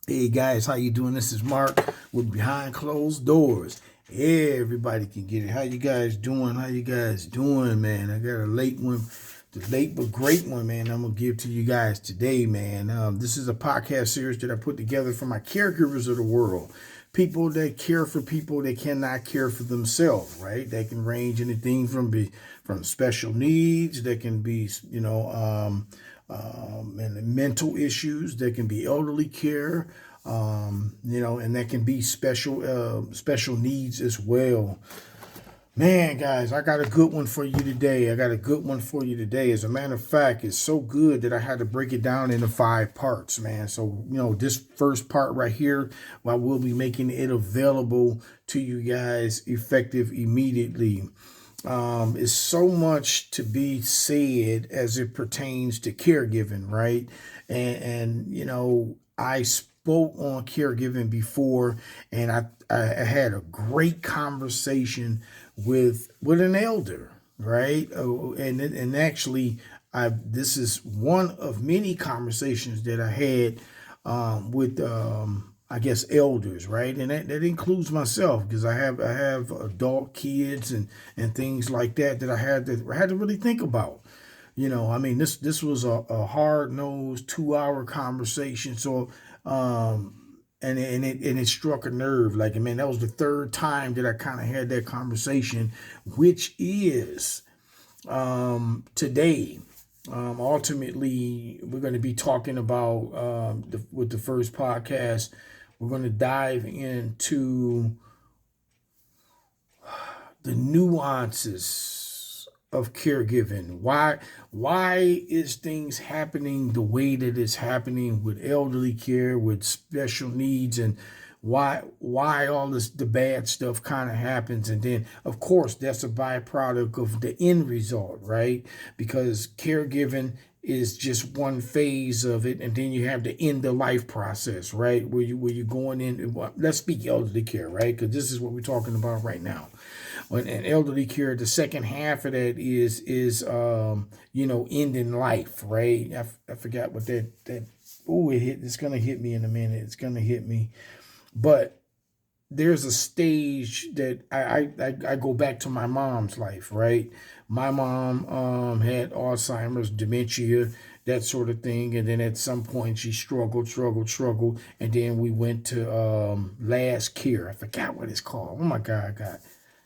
Hey guys, how you doing? This is Mark with Behind Closed Doors. Everybody can get it. How you guys doing? How you guys doing, man? I got a late one, the late but great one, man. I'm gonna give to you guys today, man. This is a podcast series that I put together for my caregivers of the world. People that care for people that cannot care for themselves, right? That can range anything from special needs. That can be, and mental issues. That can be elderly care, and that can be special needs as well. Man, guys, I got a good one for you today. As a matter of fact, it's so good that I had to break it down into 5 parts, man. So, this first part right here, I will be making it available to you guys effective immediately. Is so much to be said as it pertains to caregiving, right? And I spoke on caregiving before, and I had a great conversation with an elder, right? Oh, and actually, this is one of many conversations that I had with I guess elders, right? And that includes myself because I have adult kids and things like that I had to really think about. I mean, this was a hard nosed 2 hour conversation. So and it struck a nerve. Like, man, that was the third time that I kind of had that conversation, which is today. Ultimately, we're going to be talking about with the first podcast. We're going to dive into the nuances of caregiving. Why is things happening the way that it's happening with elderly care, with special needs, and why all this the bad stuff kind of happens. And then of course that's a byproduct of the end result, right? Because caregiving is just one phase of it, and then you have the end of life process, right? Where you're going in. Let's speak elderly care, right? Because this is what we're talking about right now. When in elderly care, the second half of that is ending life, right? I forgot what that. Oh, it's gonna hit me in a minute. It's gonna hit me, but there's a stage that I go back to my mom's life, right? My mom had Alzheimer's, dementia, that sort of thing, and then at some point she struggled, and then we went to last care. I forgot what it's called. Oh my God,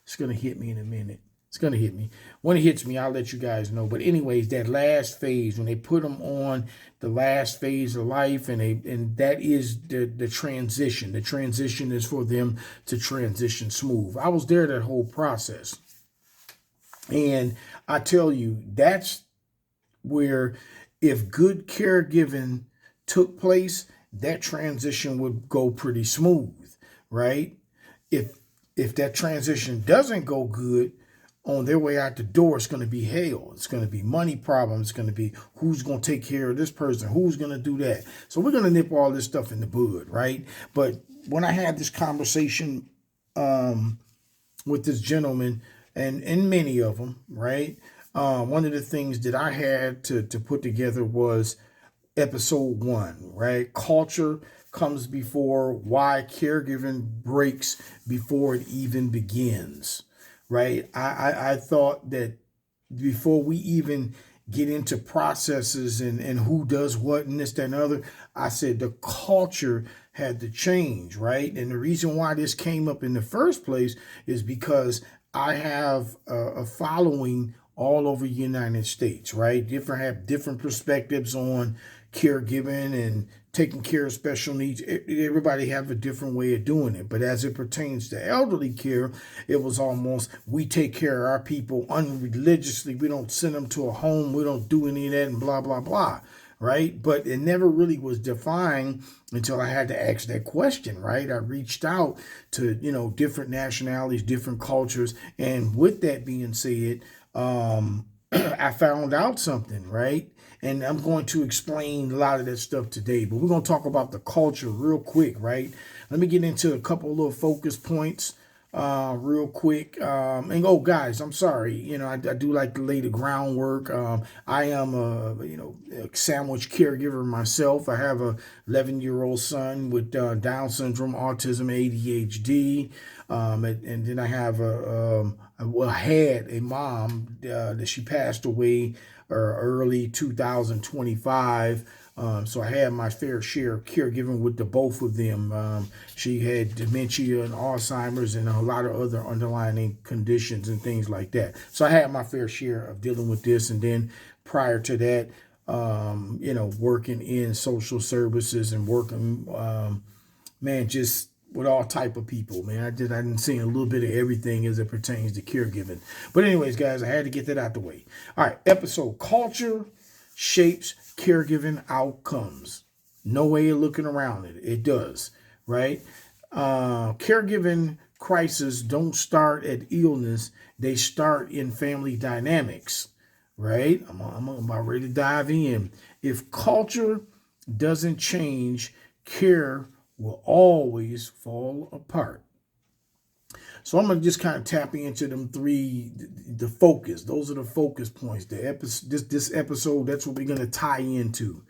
it's gonna hit me in a minute. It's gonna hit me. When it hits me, I'll let you guys know. But anyways, that last phase, when they put them on the last phase of life, and that is the transition. The transition is for them to transition smooth. I was there that whole process, and I tell you, that's where if good caregiving took place, that transition would go pretty smooth, right? If that transition doesn't go good, on their way out the door, it's going to be hell. It's going to be money problems. It's going to be who's going to take care of this person, who's going to do that. So we're going to nip all this stuff in the bud, right? But when I had this conversation with this gentleman, and many of them, right? One of the things that I had to put together was episode 1, right? Culture comes before why caregiving breaks before it even begins, right? I thought that before we even get into processes and who does what and this, that, and other, I said the culture had to change, right? And the reason why this came up in the first place is because I have a following all over the United States, right? Have different perspectives on caregiving and taking care of special needs. Everybody have a different way of doing it. But as it pertains to elderly care, it was almost we take care of our people unreligiously. We don't send them to a home. We don't do any of that and blah, blah, blah. Right. But it never really was defined until I had to ask that question. Right. I reached out to, different nationalities, different cultures. And with that being said, I found out something, right? And I'm going to explain a lot of that stuff today, but we're going to talk about the culture real quick, right? Let me get into a couple of little focus points real quick. And oh, guys, I'm sorry. I do like to lay the groundwork. I am a sandwich caregiver myself. I have a 11-year-old son with Down syndrome, autism, ADHD, and then I have had a mom that she passed away early 2025. So I had my fair share of caregiving with the both of them. She had dementia and Alzheimer's and a lot of other underlying conditions and things like that. So I had my fair share of dealing with this. And then prior to that, working in social services and working, just with all type of people, man. I didn't see a little bit of everything as it pertains to caregiving. But anyways, guys, I had to get that out the way. All right, episode: culture shapes caregiving outcomes. No way of looking around it. It does, right? Caregiving crises don't start at illness. They start in family dynamics, right? I'm about ready to dive in. If culture doesn't change, care will always fall apart. So I'm going to just kind of tap into them three, the focus. Those are the focus points. This episode, that's what we're going to tie into.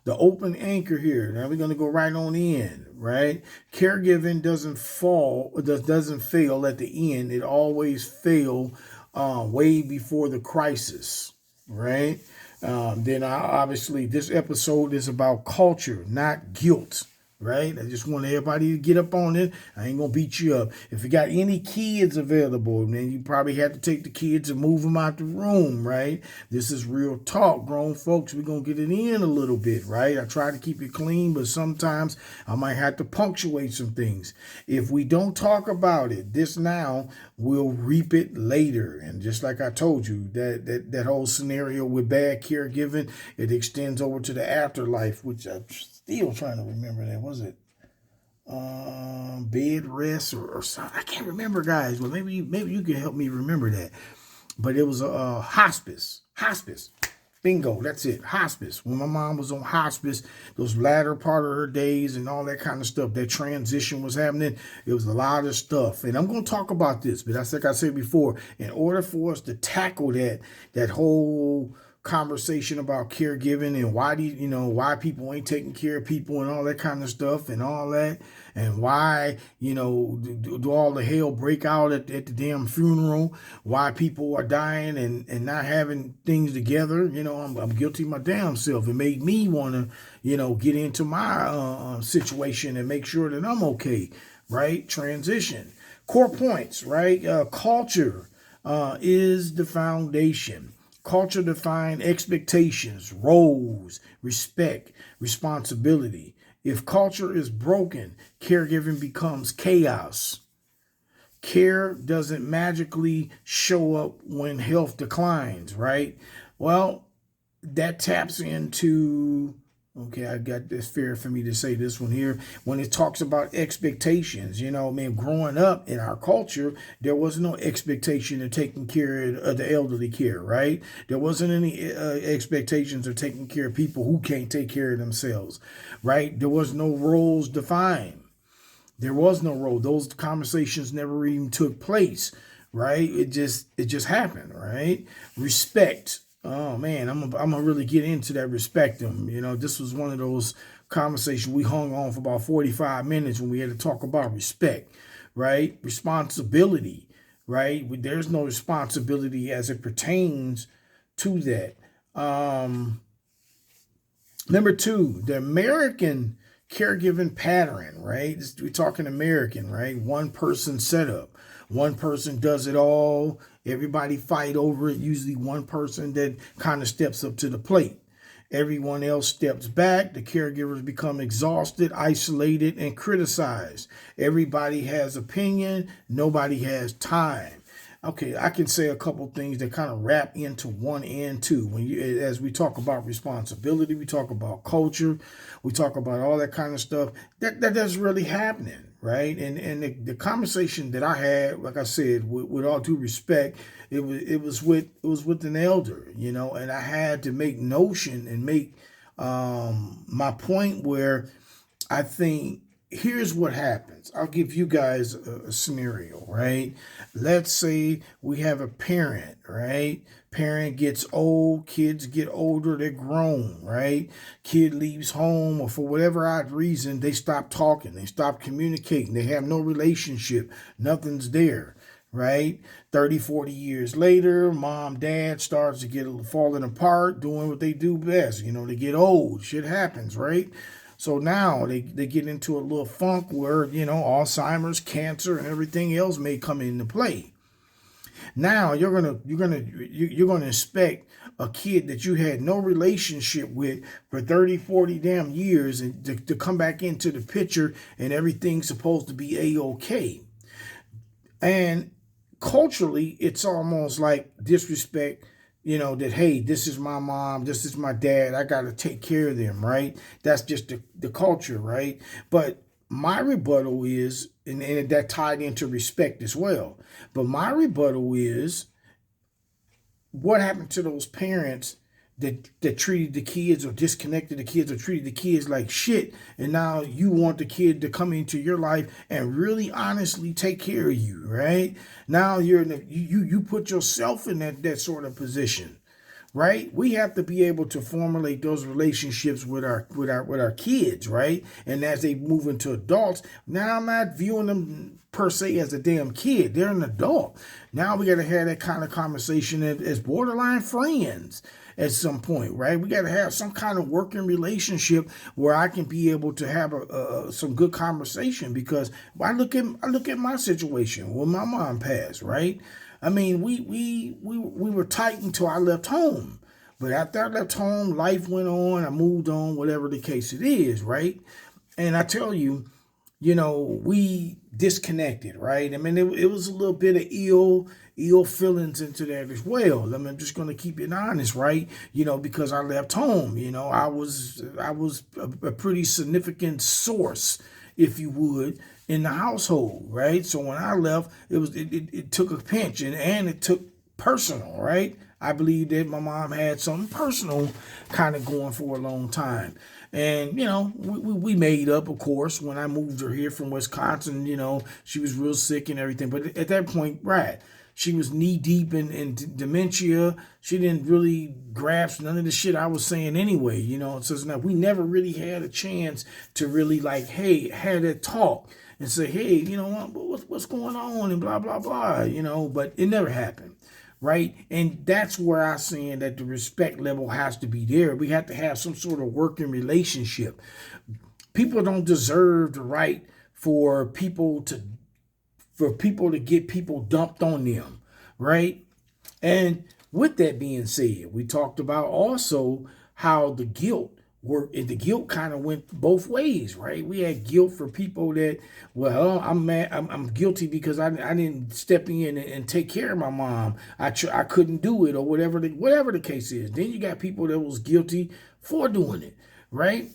The open anchor here. Now we're going to go right on in, right? Caregiving doesn't fail at the end. It always fails way before the crisis, right? Then obviously this episode is about culture, not guilt. Right? I just want everybody to get up on it. I ain't going to beat you up. If you got any kids available, then you probably have to take the kids and move them out the room, right? This is real talk. Grown folks, we're going to get it in a little bit, right? I try to keep it clean, but sometimes I might have to punctuate some things. If we don't talk about it this now, we'll reap it later. And just like I told you, that whole scenario with bad caregiving, it extends over to the afterlife, which I still trying to remember that. Was it bed rest or something? I can't remember, guys. Well, maybe you can help me remember that. But it was a hospice. Bingo, that's it. Hospice. When my mom was on hospice, those latter part of her days and all that kind of stuff, that transition was happening. It was a lot of stuff. And I'm going to talk about this, but that's like I said before, in order for us to tackle that whole conversation about caregiving and why people ain't taking care of people and all that kind of stuff and all that, and why do all the hell break out at the damn funeral, why people are dying and not having things together. I'm guilty of my damn self. It made me want to get into my situation and make sure that I'm okay, right? Transition core points, right? Culture is the foundation. Culture defines expectations, roles, respect, responsibility. If culture is broken, caregiving becomes chaos. Care doesn't magically show up when health declines, right? Well, that taps into, okay, I got this fear for me to say this one here. When it talks about expectations, growing up in our culture, there was no expectation of taking care of the elderly care, right? There wasn't any expectations of taking care of people who can't take care of themselves, right? There was no roles defined. There was no role. Those conversations never even took place, right? It just happened, right? Respect. Oh man, I'm gonna really get into that respect them. This was one of those conversations we hung on for about 45 minutes when we had to talk about respect, right? Responsibility, right? There's no responsibility as it pertains to that. Number 2, the American caregiving pattern, right? We're talking American, right? One person setup. One person does it all. Everybody fight over it. Usually one person that kind of steps up to the plate. Everyone else steps back. The caregivers become exhausted, isolated, and criticized. Everybody has opinion. Nobody has time. Okay, I can say a couple things that kind of wrap into one and two. As we talk about responsibility, we talk about culture, we talk about all that kind of stuff. That's really happening, right? And the conversation that I had, like I said, with all due respect, it was with an elder, and I had to make notion and make my point where I think here's what happens. I'll give you guys a scenario, right? Let's say we have a parent, right? Parent gets old, kids get older, they're grown, right? Kid leaves home, or for whatever odd reason, they stop talking, they stop communicating, they have no relationship, nothing's there, right? 30, 40 years later, mom, dad starts to get falling apart, doing what they do best. They get old, shit happens, right? So now they get into a little funk where, Alzheimer's, cancer, and everything else may come into play. Now you're gonna expect a kid that you had no relationship with for 30, 40 damn years and to come back into the picture and everything's supposed to be A-OK. And culturally, it's almost like disrespect, that, hey, this is my mom, this is my dad, I got to take care of them, right? That's just the culture, right? But my rebuttal is, and that tied into respect as well, but my rebuttal is, what happened to those parents that treated the kids or disconnected the kids or treated the kids like shit, and now you want the kid to come into your life and really honestly take care of you, right? Now you put yourself in that sort of position, right? We have to be able to formulate those relationships with our kids, right? And as they move into adults, now I'm not viewing them per se as a damn kid. They're an adult. Now we got to have that kind of conversation as borderline friends at some point, right? We got to have some kind of working relationship where I can be able to have some good conversation, because I look at my situation when my mom passed, right? I mean, we were tight until I left home. But after I left home, life went on, I moved on, whatever the case it is, right? And I tell you, we disconnected, right? I mean, it was a little bit of ill feelings into that as well. I mean, I'm just going to keep it honest, right? Because I left home, I was a pretty significant source, if you would, in the household, right? So when I left, it took a pinch and it took personal, right? I believe that my mom had something personal kind of going for a long time. And, we made up, of course, when I moved her here from Wisconsin. She was real sick and everything. But at that point, right, she was knee deep in dementia. She didn't really grasp none of the shit I was saying anyway. So now we never really had a chance to really have that talk and say, hey, what's going on and blah, blah, blah, but it never happened. Right. And that's where I'm saying that the respect level has to be there. We have to have some sort of working relationship. People don't deserve the right for people to get people dumped on them. Right. And with that being said, we talked about also how the guilt kind of went both ways, right? We had guilt for people that, well, I'm mad, I'm guilty because I didn't step in and take care of my mom. I couldn't do it, or whatever the case is. Then you got people that was guilty for doing it, right?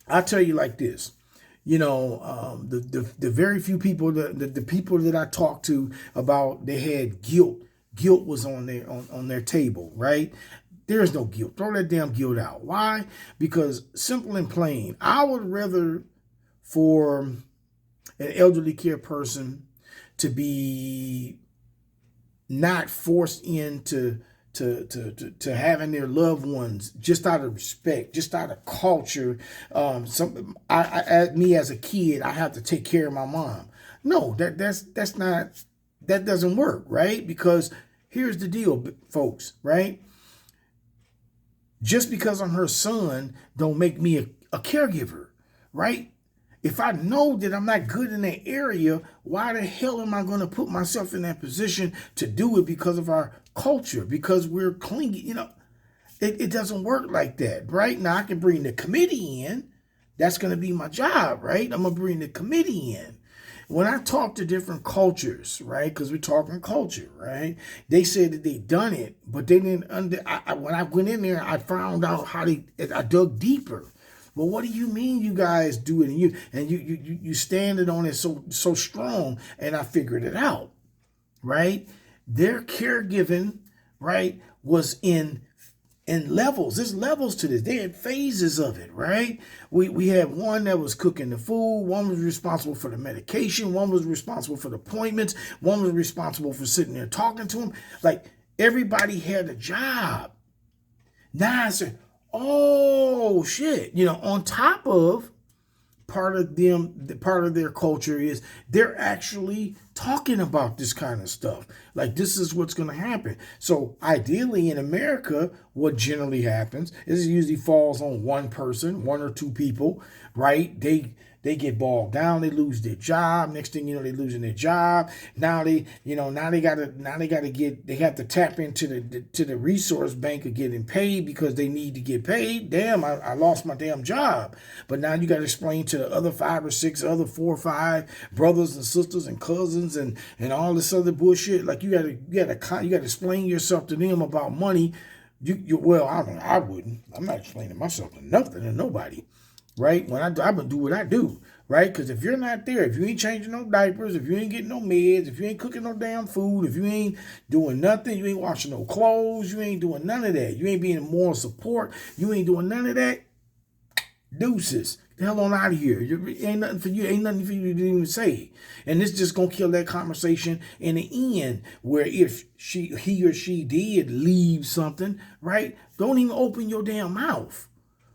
I'll tell you like this. The very few people, the people that I talked to about they had guilt was on their table, right? There is no guilt. Throw that damn guilt out. Why? Because simple and plain, I would rather for an elderly care person to be not forced into to having their loved ones just out of respect, just out of culture. Me as a kid, I have to take care of my mom. No, that doesn't work, right? Because here's the deal, folks, right? Just because I'm her son don't make me a caregiver, right? If I know that I'm not good in that area, why the hell am I going to put myself in that position to do it because of our culture, because we're clingy? It doesn't work like that, right? Now I can bring the committee in. That's going to be my job, right? I'm going to bring the committee in. When I talk to different cultures, right, because we're talking culture, right, they said that they done it, but they didn't. When I went in there, I found out I dug deeper. Well, what do you mean you guys do it and you standing on it so strong? And I figured it out, right? Their caregiving, right, was in And levels, there's levels to this. They had phases of it, right? We had one that was cooking the food, one was responsible for the medication, one was responsible for the appointments, one was responsible for sitting there talking to him. Like, everybody had a job. Now I said, oh shit, on top of part of their culture is they're actually talking about this kind of stuff. Like, this is what's going to happen. So ideally in America, what generally happens is it usually falls on one person, one or two people, right? They get bogged down, they lose their job. Next thing you know, they're losing their job. Now they have to tap into the resource bank of getting paid because they need to get paid. Damn, I lost my damn job. But now you got to explain to the other 5 or 6, other 4 or 5 brothers and sisters and cousins and all this other bullshit. Like, you gotta explain yourself to them about money. Well, I wouldn't. I'm not explaining myself to nothing to nobody. Right? When I'm gonna do what I do, right? Because if you're not there, if you ain't changing no diapers, if you ain't getting no meds, if you ain't cooking no damn food, if you ain't doing nothing, you ain't washing no clothes, you ain't doing none of that, you ain't being moral support, you ain't doing none of that, deuces. The hell on out of here. Ain't nothing for you. Ain't nothing for you to even say. And this just gonna kill that conversation in the end. Where if he or she did leave something, right? Don't even open your damn mouth.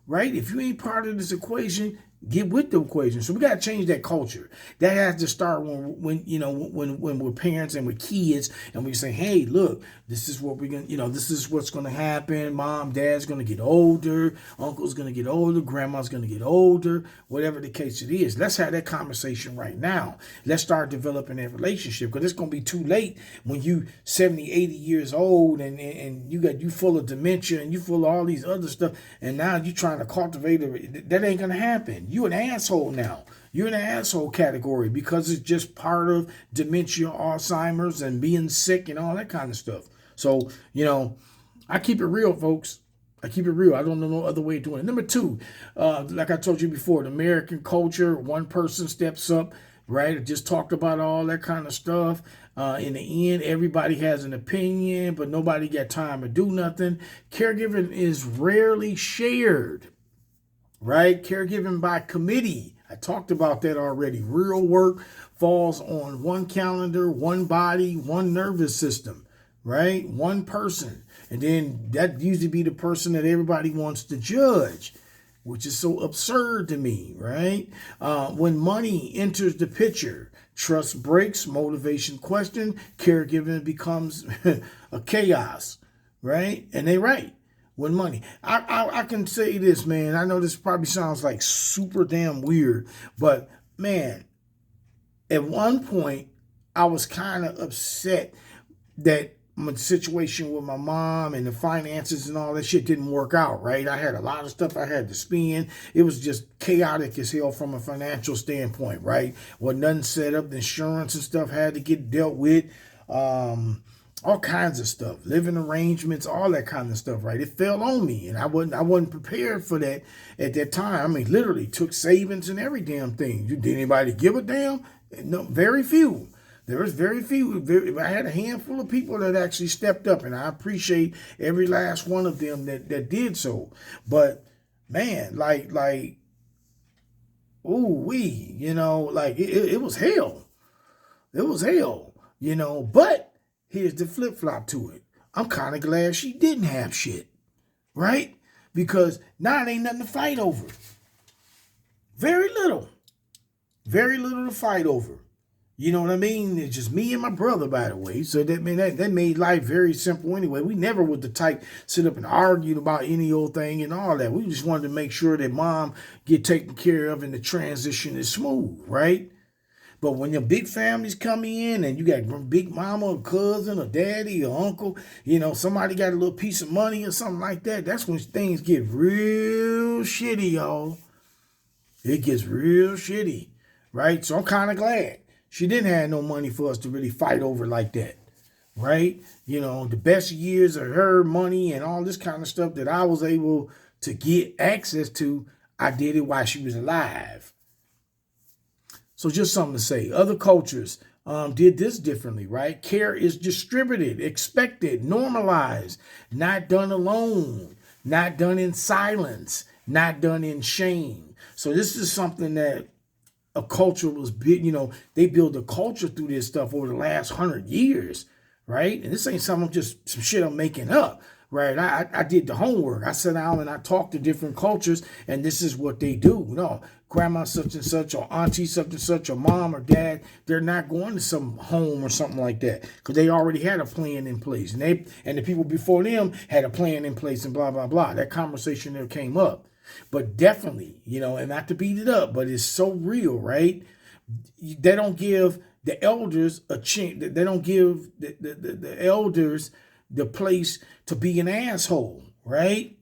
Right? If you ain't part of this equation, get with the equation. So we got to change that culture. That has to start when we're parents and we're kids and we say, hey, look, this is what we're going to, this is what's going to happen. Mom, dad's going to get older. Uncle's going to get older. Grandma's going to get older. Whatever the case it is. Let's have that conversation right now. Let's start developing that relationship, because it's going to be too late when you 70, 80 years old and you full of dementia and you full of all these other stuff. And now you're trying to cultivate it. That ain't going to happen. You an asshole now. You're in the asshole category because it's just part of dementia, Alzheimer's, and being sick and all that kind of stuff. So, I keep it real, folks. I keep it real. I don't know no other way of doing it. Number 2, like I told you before, the American culture, one person steps up, right? I just talked about all that kind of stuff. In the end, everybody has an opinion, but nobody got time to do nothing. Caregiving is rarely shared. Right? Caregiving by committee. I talked about that already. Real work falls on one calendar, one body, one nervous system, right? One person. And then that usually be the person that everybody wants to judge, which is so absurd to me, right? When money enters the picture, trust breaks, motivation question, caregiving becomes a chaos, right? And they right. When money. I can say this, man. I know this probably sounds like super damn weird, but man, at one point I was kind of upset that my situation with my mom and the finances and all that shit didn't work out, right? I had a lot of stuff I had to spend. It was just chaotic as hell from a financial standpoint, right? Wasn't nothing set up. The insurance and stuff had to get dealt with. All kinds of stuff, living arrangements, all that kind of stuff, right? It fell on me, and I wasn't prepared for that at that time. I mean, literally took savings and every damn thing. Did anybody give a damn? No, very few. There was very few. I had a handful of people that actually stepped up, and I appreciate every last one of them that did so. But man, like, ooh wee, it was hell. It was hell, but here's the flip-flop to it. I'm kind of glad she didn't have shit, right? Because now it ain't nothing to fight over. Very little to fight over. You know what I mean? It's just me and my brother, by the way. So that made life very simple anyway. We never was the type sit up and argue about any old thing and all that. We just wanted to make sure that mom get taken care of and the transition is smooth, right? But when your big families come in and you got big mama or cousin or daddy or uncle, somebody got a little piece of money or something like that, that's when things get real shitty, y'all. It gets real shitty, right? So I'm kind of glad she didn't have no money for us to really fight over like that, right? The best years of her money and all this kind of stuff that I was able to get access to, I did it while she was alive. So just something to say. Other cultures did this differently, right? Care is distributed, expected, normalized, not done alone. not done in silence, not done in shame. So this is something that a culture was, they build a culture through this stuff over the last 100 years, right? And this ain't something just some shit I'm making up, right? I did the homework. I sat down and I talked to different cultures, and this is what they do. No, grandma such and such, or auntie such and such, or mom or dad, they're not going to some home or something like that because they already had a plan in place, and the people before them had a plan in place, and blah blah blah. That conversation there came up. But definitely, and not to beat it up, but it's so real, right? They don't give the elders a chance. They don't give the elders the place to be an asshole, right?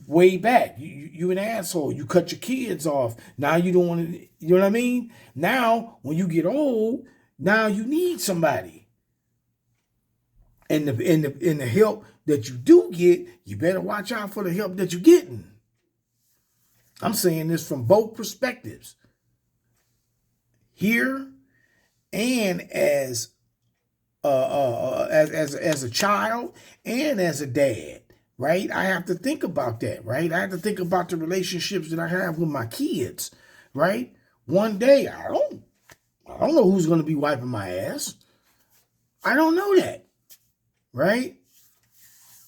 Way back, you an asshole. You cut your kids off. Now you don't want to, you know what I mean? Now, when you get old, now you need somebody. And the help that you do get, you better watch out for the help that you're getting. I'm saying this from both perspectives. Here and as a child and as a dad, right? I have to think about that, right? I have to think about the relationships that I have with my kids, right? One day, I don't know who's going to be wiping my ass. I don't know that, right?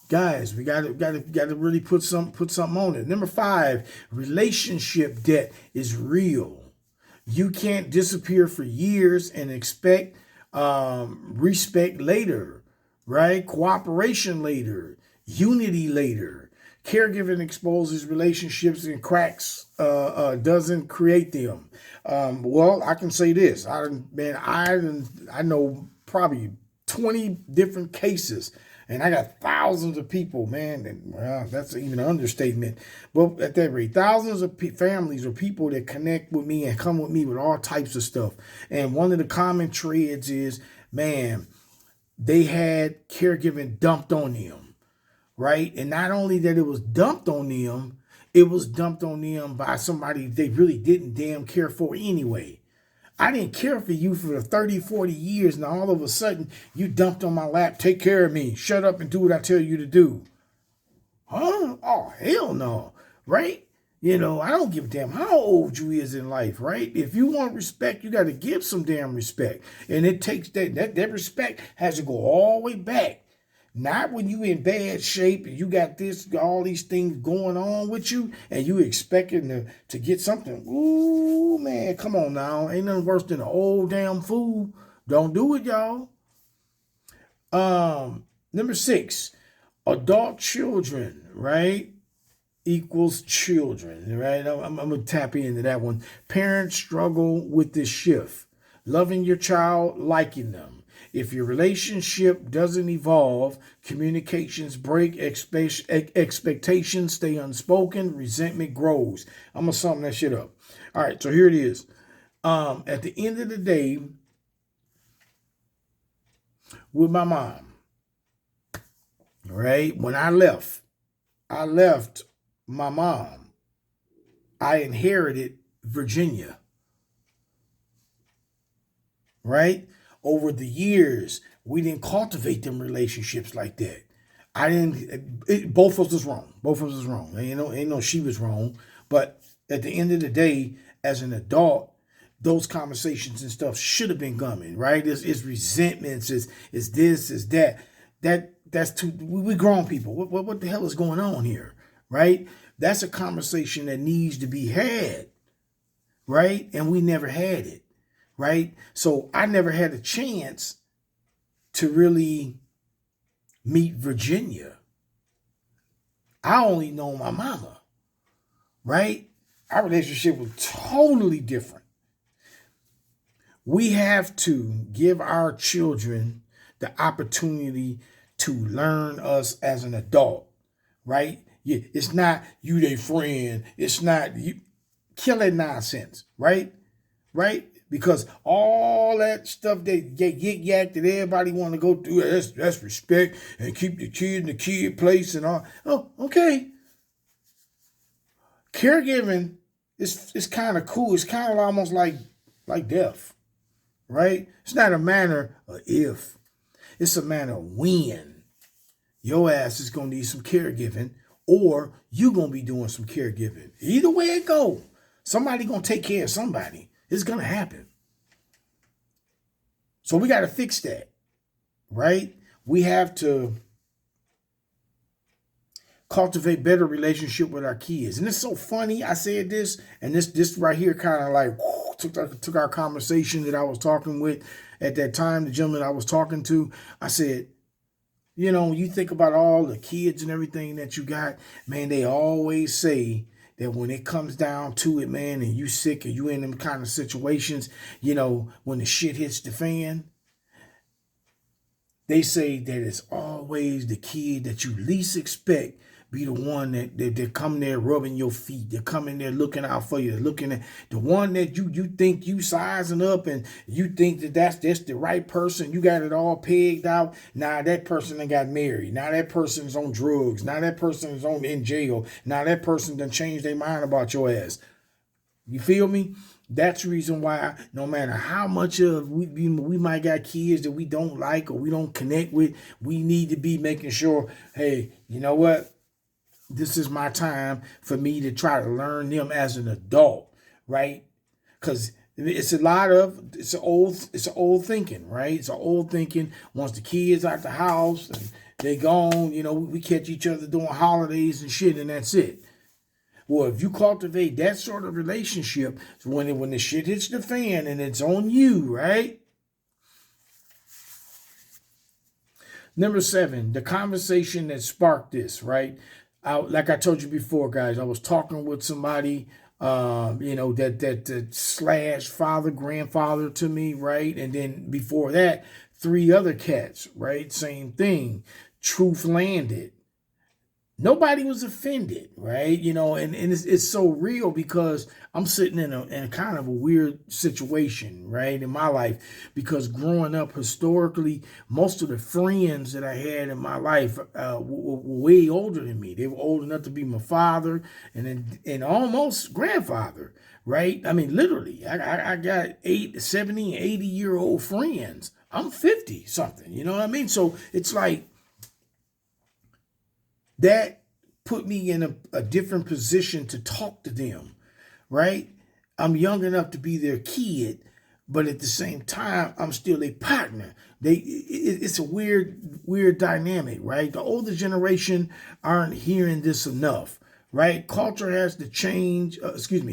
Guys, we gotta really put something on it. Number 5, relationship debt is real. You can't disappear for years and expect respect later, right? Cooperation later, unity later. Caregiving exposes relationships and cracks, doesn't create them. Well, I can say this. I know probably 20 different cases. And I got thousands of people, man, and well, that's even an understatement. But at that rate, thousands of families or people that connect with me and come with me with all types of stuff. And one of the common threads is, man, they had caregiving dumped on them, right? And not only that it was dumped on them, it was dumped on them by somebody they really didn't damn care for anyway. I didn't care for you for 30, 40 years. Now all of a sudden you dumped on my lap. Take care of me. Shut up and do what I tell you to do. Huh? Oh, hell no. Right? I don't give a damn how old you is in life, right? If you want respect, you got to give some damn respect. And it takes that respect has to go all the way back. Not when you in bad shape and you got all these things going on with you and you expecting to get something. Ooh, man, come on now. Ain't nothing worse than an old damn fool. Don't do it, y'all. Number 6, adult children, right, equals children, right? I'm going to tap into that one. Parents struggle with this shift. Loving your child, liking them. If your relationship doesn't evolve, communications break, expectations stay unspoken, resentment grows. I'm going to sum that shit up. All right, so here it is. At the end of the day, with my mom, right, when I left my mom. I inherited Virginia, right? Over the years, we didn't cultivate them relationships like that. Both of us was wrong. Both of us was wrong. Ain't no she was wrong. But at the end of the day, as an adult, those conversations and stuff should have been coming, right? It's resentments, it's this, it's that. That's too, we grown people. What the hell is going on here, right? That's a conversation that needs to be had, right? And we never had it. Right? So I never had a chance to really meet Virginia. I only know my mama, right? Our relationship was totally different. We have to give our children the opportunity to learn us as an adult, right? Yeah, it's not you their friend. It's not you. Kill that nonsense, right? Right? Because all that stuff that get yak that everybody want to go through, that's respect and keep the kid in the kid place and all. Oh, okay. Caregiving is kind of cool. It's kind of almost like death, right? It's not a matter of if. It's a matter of when. Your ass is going to need some caregiving or you're going to be doing some caregiving. Either way it go, somebody going to take care of somebody. It's going to happen. So we got to fix that, right? We have to cultivate better relationship with our kids. And it's so funny. I said this, and this right here kind of like took our conversation that I was talking with at that time, the gentleman I was talking to. I said, you know, when you think about all the kids and everything that you got, man, they always say that when it comes down to it, man, and you sick or you in them kind of situations, you know, when the shit hits the fan, they say that it's always the kid that you least expect be the one that come there rubbing your feet. They're coming there looking out for you. They're looking at the one that you think you sizing up and you think that's the right person. You got it all pegged out. Now that person done got married. Now that person's on drugs. Now that person is in jail. Now that person done changed their mind about your ass. You feel me? That's the reason why no matter how much of we might got kids that we don't like or we don't connect with, we need to be making sure, hey, you know what? This is my time for me to try to learn them as an adult, right? Because it's an old thinking, right? It's an old thinking. Once the kids out the house and they gone, you know, we catch each other doing holidays and shit, and that's it. Well, if you cultivate that sort of relationship, when the shit hits the fan and it's on you, right? Number 7, the conversation that sparked this, right? Like I told you before, guys, I was talking with somebody, you know, that slash father, grandfather to me, right? And then before that, 3 other cats, right? Same thing. Truth landed. Nobody was offended, right? You know, and it's so real because I'm sitting in a kind of a weird situation, right, in my life, because growing up historically, most of the friends that I had in my life were way older than me. They were old enough to be my father and almost grandfather, right? I mean, literally, I got 70 and 80-year-old friends. I'm 50 something, you know what I mean? So it's like, that put me in a different position to talk to them, right? I'm young enough to be their kid, but at the same time, I'm still a partner. It's a weird dynamic, right? The older generation aren't hearing this enough, right? Culture has to change.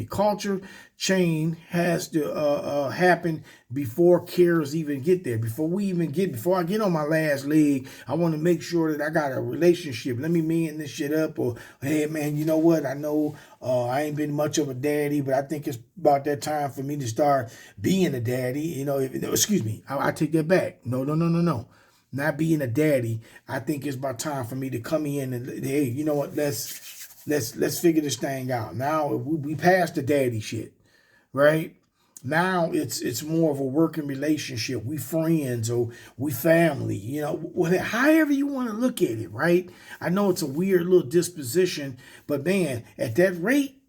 Culture change has to happen before carers even get there. Before I get on my last leg, I want to make sure that I got a relationship. Let me man this shit up. Or, hey, man, you know what? I know I ain't been much of a daddy, but I think it's about that time for me to start being a daddy. You know, I take that back. No. Not being a daddy. I think it's about time for me to come in and, hey, you know what? Let's figure this thing out. Now we passed the daddy shit, right? Now it's more of a working relationship. We friends or we family, you know, however you want to look at it, right? I know it's a weird little disposition, but man, at that rate,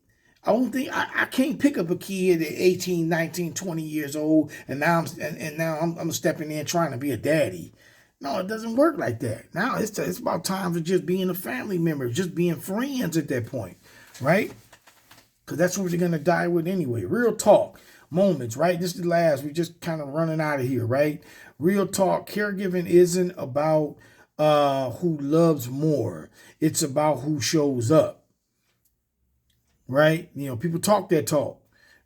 I don't think I can't pick up a kid at 18, 19, 20 years old and now I'm stepping in trying to be a daddy. No, it doesn't work like that. Now it's about time for just being a family member, just being friends at that point, right? Because that's what you're going to die with anyway. Real talk moments, right? This is the last. We're just kind of running out of here, right? Real talk. Caregiving isn't about who loves more. It's about who shows up, right? You know, people talk that talk,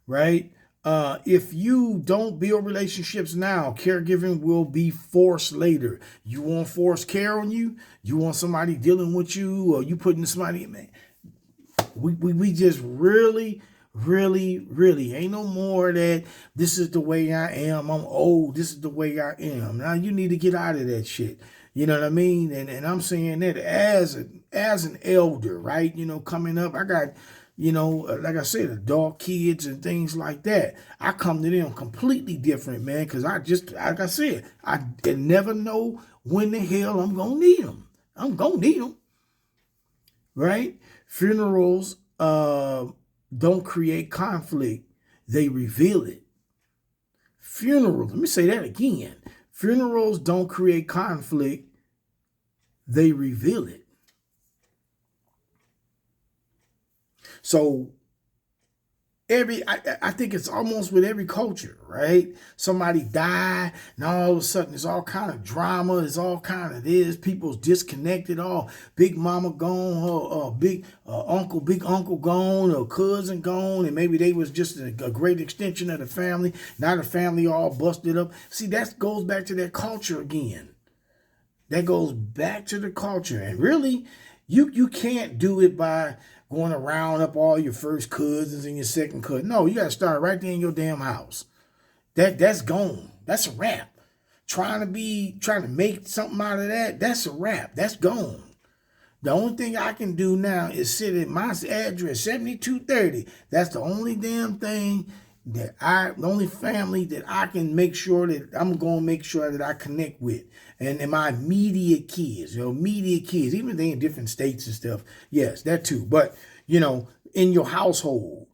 right? If you don't build relationships now, caregiving will be forced later. You want forced care on you? You want somebody dealing with you, or you putting somebody, man? We just really ain't no more that this is the way I am. I'm old. This is the way I am. Now you need to get out of that shit. You know what I mean? And I'm saying that as an elder, right? You know, coming up, I got, you know, like I said, adult kids and things like that. I come to them completely different, man, because like I said, I never know when the hell I'm going to need them. I'm going to need them, right? Funerals don't create conflict. They reveal it. Funerals, let me say that again. Funerals don't create conflict. They reveal it. So I think it's almost with every culture, right? Somebody die, and all of a sudden there's all kind of drama, there's all kind of this, people's disconnected, all big mama gone, or big uncle gone, or cousin gone, and maybe they was just a great extension of the family. Now the family all busted up. See, that goes back to that culture again. That goes back to the culture. And really, you can't do it by going to round up all your first cousins and your second cousin. No, you got to start right there in your damn house. That's gone. That's a wrap. Trying to make something out of that, that's a wrap. That's gone. The only thing I can do now is sit at my address, 7230. That's the only damn thing the only family that I can make sure that I'm going to make sure that I connect with. And my immediate kids, immediate kids, even if they in different states and stuff. Yes, that too. But, in your household,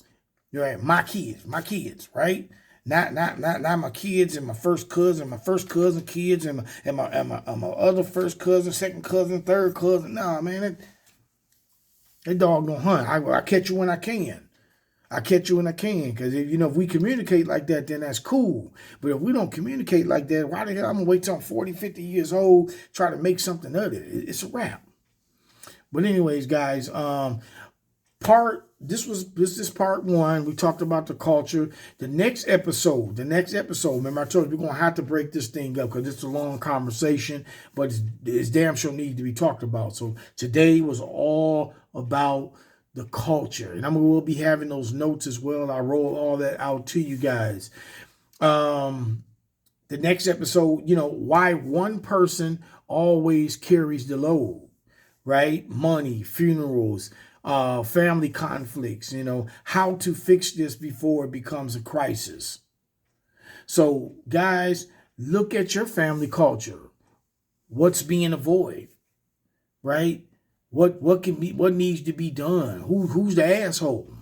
my kids, right? Not my kids and my first cousin kids and my other first cousin, second cousin, third cousin. Nah, man, that dog don't hunt. I catch you when I can. Because if we communicate like that, then that's cool. But if we don't communicate like that, why the hell I'm gonna wait till I'm 40, 50 years old, try to make something of it? It's a wrap. But anyways, guys, this is part one. We talked about the culture. The next episode, remember I told you we're gonna have to break this thing up because it's a long conversation, but it's damn sure need to be talked about. So today was all about the culture, and we'll be having those notes as well. I roll all that out to you guys. The next episode, why one person always carries the load, right? Money, funerals, family conflicts, how to fix this before it becomes a crisis. So guys, look at your family culture. What's being avoided, right? What needs to be done? Who's the asshole?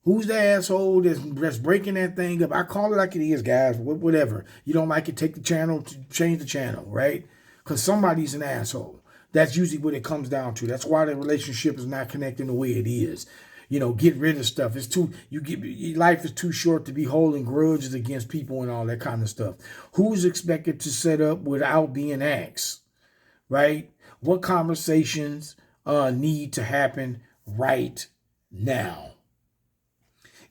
Who's the asshole that's breaking that thing up? I call it like it is, guys. Whatever. You don't like it, take the channel, change the channel, right? Because somebody's an asshole. That's usually what it comes down to. That's why the relationship is not connecting the way it is. Get rid of stuff. Life is too short to be holding grudges against people and all that kind of stuff. Who's expected to set up without being asked, right? What conversations need to happen right now?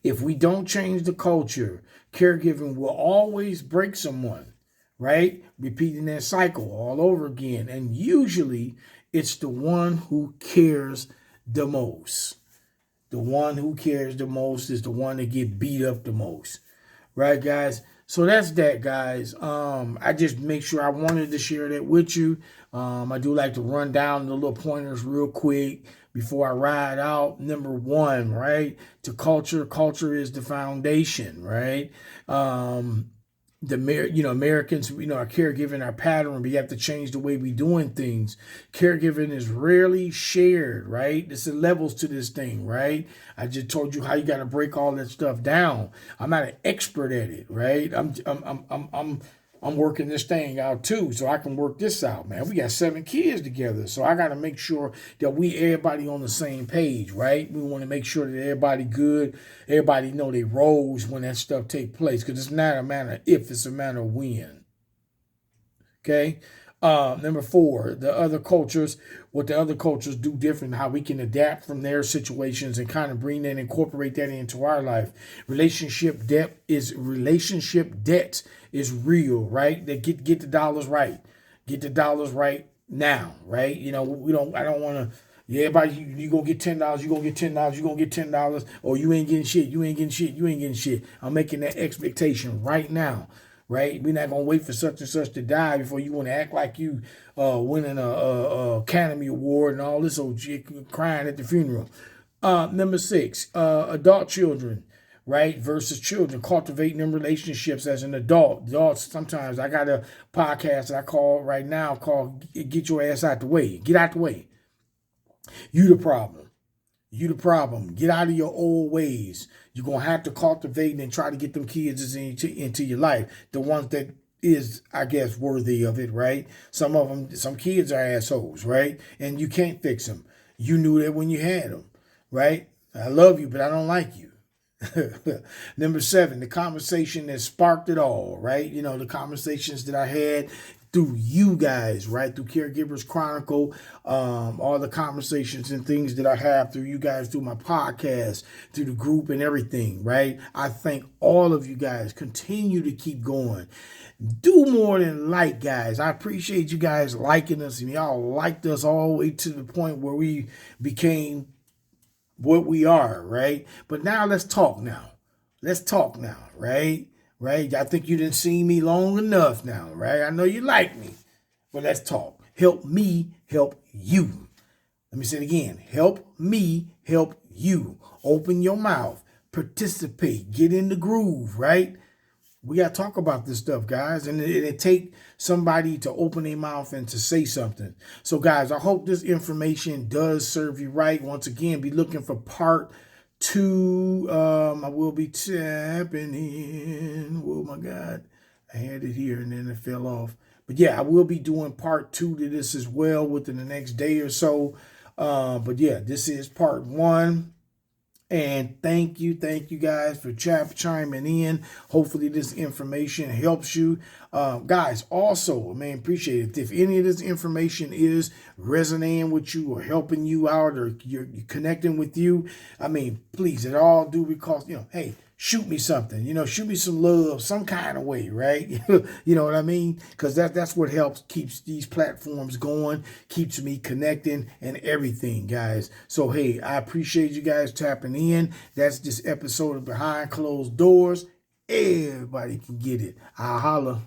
If we don't change the culture, caregiving will always break someone, right? Repeating that cycle all over again. And usually it's the one who cares the most. The one who cares the most is the one that get beat up the most. Right, guys? So that's that, guys. I just make sure I wanted to share that with you. I do like to run down the little pointers real quick before I ride out. Number one, right? To culture. Culture is the foundation, right? Americans, our caregiving, our pattern, we have to change the way we doing things. Caregiving is rarely shared, right? There's levels to this thing, right? I just told you how you got to break all that stuff down. I'm not an expert at it, right? I'm working this thing out too, so I can work this out, man. We got 7 kids together, so I got to make sure that everybody on the same page, right? We want to make sure that everybody good, everybody know their roles when that stuff take place, because it's not a matter of if, it's a matter of when. Okay. Number 4, what the other cultures do different, how we can adapt from their situations and kind of incorporate that into our life. Relationship debt is real, right? They get the dollars right. Get the dollars right now, right? I don't want to, everybody, you gonna get $10, you gonna get $10, you gonna get $10, or you ain't getting shit. I'm making that expectation right now. Right? We're not going to wait for such and such to die before you want to act like you winning a Academy Award and all this old shit, crying at the funeral. Number 6, adult children, right? Versus children. Cultivating them relationships as an adult. Adults, sometimes I got a podcast that I call right now called Get Your Ass Out the Way. Get out the way. You the problem. Get out of your old ways. You're going to have to cultivate and try to get them kids into your life. The ones that is, I guess, worthy of it, right? Some kids are assholes, right? And you can't fix them. You knew that when you had them, right? I love you, but I don't like you. Number 7, the conversation that sparked it all, right? You know, the conversations that I had through you guys, right? Through Caregivers Chronicle, all the conversations and things that I have through you guys, through my podcast, through the group and everything, right? I thank all of you guys. Continue to keep going. Do more than like, guys. I appreciate you guys liking us, and y'all liked us all the way to the point where we became what we are, right? But now let's talk now. Let's talk now, right? Right? I think you didn't see me long enough now, right? I know you like me, but let's talk. Help me help you. Let me say it again. Help me help you. Open your mouth. Participate. Get in the groove, right? We got to talk about this stuff, guys. And it take somebody to open their mouth and to say something. So, guys, I hope this information does serve you right. Once again, be looking for part 2. I will be tapping in. Oh, my God. I had it here and then it fell off. But, yeah, I will be doing part 2 to this as well within the next day or so. But, yeah, this is part 1. And thank you guys for chiming in. Hopefully this information helps you. Guys, also, man, appreciate it. If any of this information is resonating with you or helping you out or you're connecting with you, I mean, please, it all do because, hey, shoot me something, shoot me some love, some kind of way, right? You know what I mean? Because that's what helps, keeps these platforms going, keeps me connecting and everything, guys. So, hey, I appreciate you guys tapping in. That's this episode of Behind Closed Doors. Everybody can get it. I'll holla.